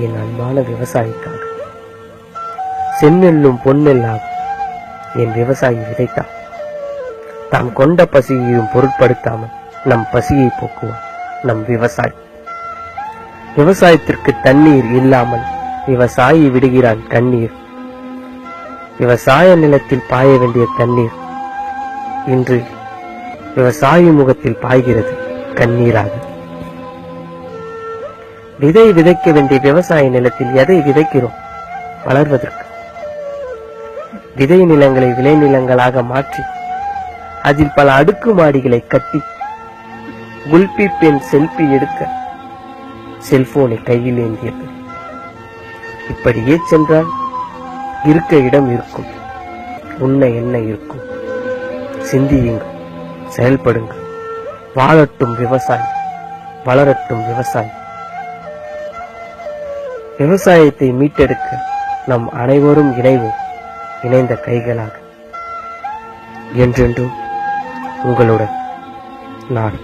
என் அன்பான விவசாயிக்காக. செந்நெல்லும் பொன்னெல்லாகும் என் விவசாயி விதைத்தார். தாம் கொண்ட பசியையும் பொருட்படுத்தாமல் நம் பசியை போக்குவார் நம் விவசாயி. விவசாயத்திற்கு தண்ணீர் இல்லாமல் விவசாயி விடுகிறான் கண்ணீர். விவசாய நிலத்தில் பாய வேண்டிய தண்ணீர் இன்று விவசாயி முகத்தில் பாய்கிறது கண்ணீராக. விதை விதைக்க வேண்டிய விவசாய நிலத்தில் எதை விதைக்கிறோம்? வளர்வதற்கு. விதை நிலங்களை விளைநிலங்களாக மாற்றி அதில் பல அடுக்குமாடிகளை கட்டி குல்பி பெண் செல்பி எடுக்க செல்போனை கையில் ஏந்தியது. இப்படியே சென்றால் இருக்க இடம் இருக்கும், உண்ண என்ன இருக்கும். சிந்தியுங்கள், செயல்படுங்கள். வாழட்டும் விவசாயி, வளரட்டும் விவசாயி. விவசாயத்தை மீட்டெடுக்க நம் அனைவரும் இணைவோம், இணைந்த கைகளாக. என்றென்றும் உங்களுடன் நான்.